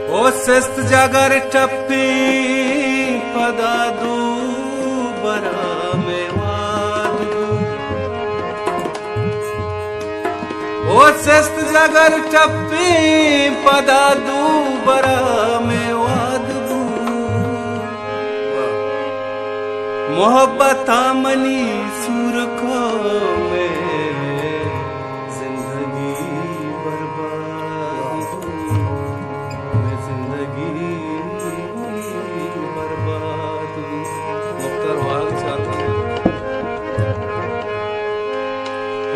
ओ सिस्त जागर टप्पी पदादू बरा में वादू ओ सिस्त जागर टप्पी पदादू बरा में वादू मोहब्बत मनी सुरखो में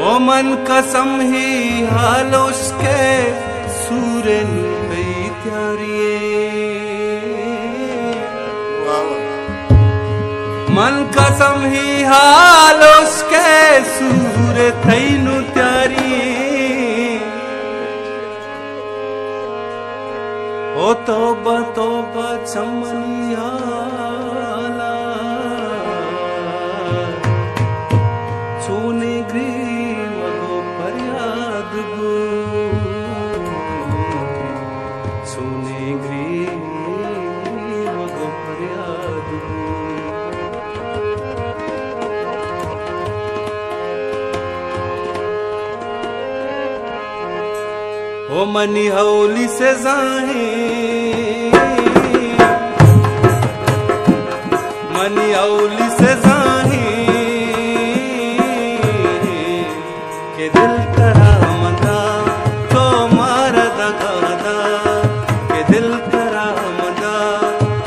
ओ मन कसम ही हाल उसके सूरन पे त्यारिये मन कसम ही हाल उसके सूर थैनु त्यारिये ओ तौबा तौबा चमनिया सोने ग्री ओ मनी हौली से जाहे मनी हौली से जाहे के दिल करा मदा तो मारा दगादा के दिल करा मदा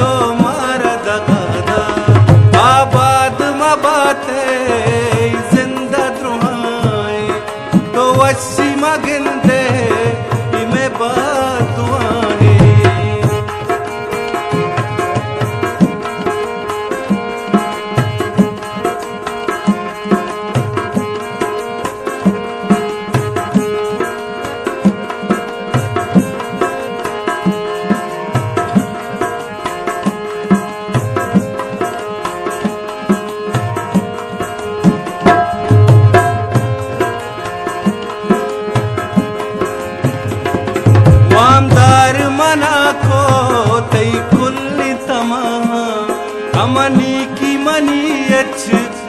तो मारा दगादा आबाद मबाते जिंदा द्रुहाई तो वसी मगिंदे मनी की मनी अच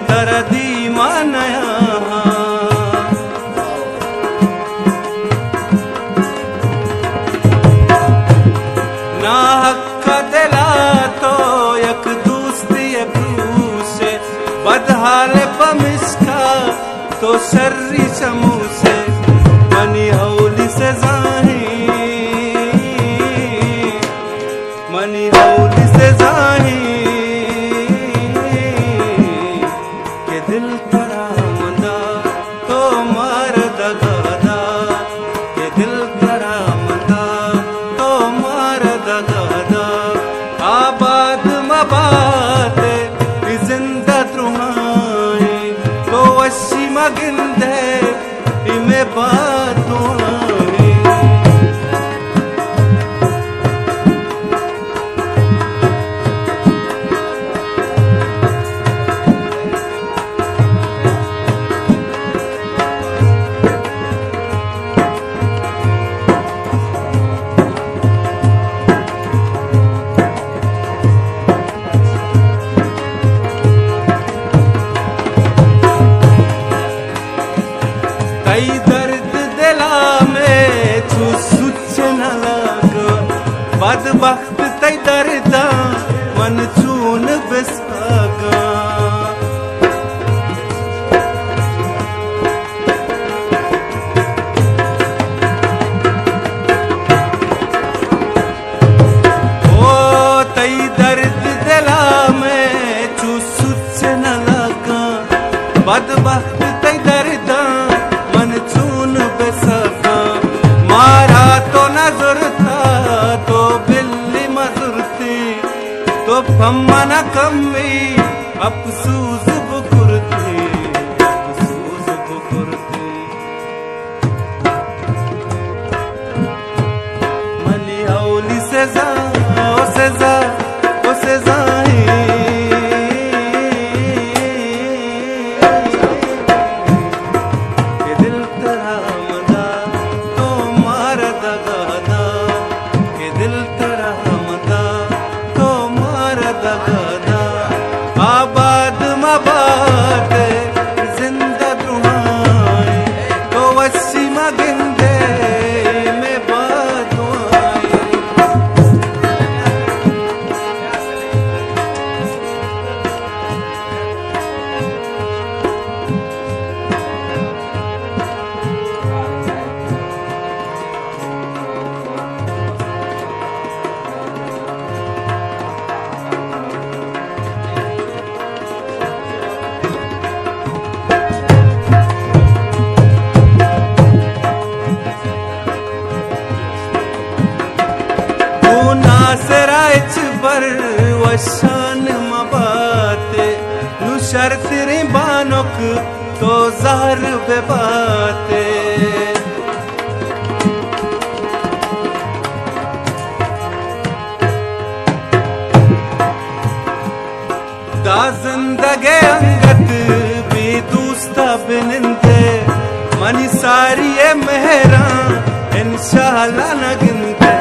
दर्दी मानया ना हक दिला तो यक दूसरी यक से बदहाल पमिस्का तो शर्री समूह से मनी हौली से जाही मनी हौली से जाही दिल करा मदा तो मार दगादा ये दिल करा मदा तो मार दगादा आबाद मबाते जिंदा द्रुहाई तो वशी मगिंदे इमे बातुआई कई दर्द दिला में तू सुच न लग बदबख्त तई दर्दा मन चून बिस्का ओ तई दर्द दिला में तू सुच न लग बदबख्त तई दर्दा चून बेसका मारा तो नजर था तो बिल्ली मजरती तो फम्मना कमी अफसूस बुकुरती अफसूस बुकुरती मनी हौली से जा ओ से जा ओ से जाही दिल शान मबाते नु शर्त रे बानोक तो जहर बेबाते दा जिंदगी अंगत भी दूस्ता बिनंदे मनी सारी मेहरा इंशाअल्लाह न गिनते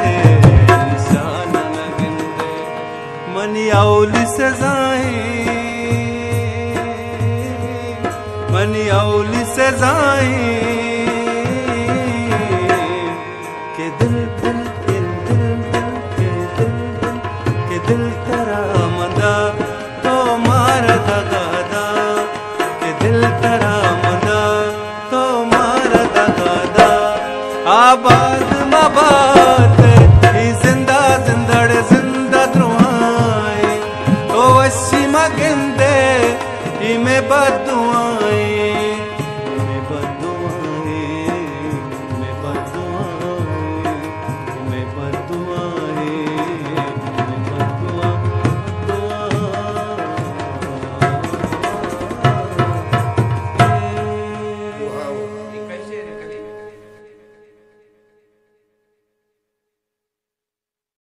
इंशाअल्लाह न गिनते मनी औली सजाएं मनी औली सजाएं के दिल दिल के दिल दिल के दिल दिल के दिल तेरा मदा तो मारा दगादा के दिल तेरा मदा तो मारा दगादा आबाद मबाद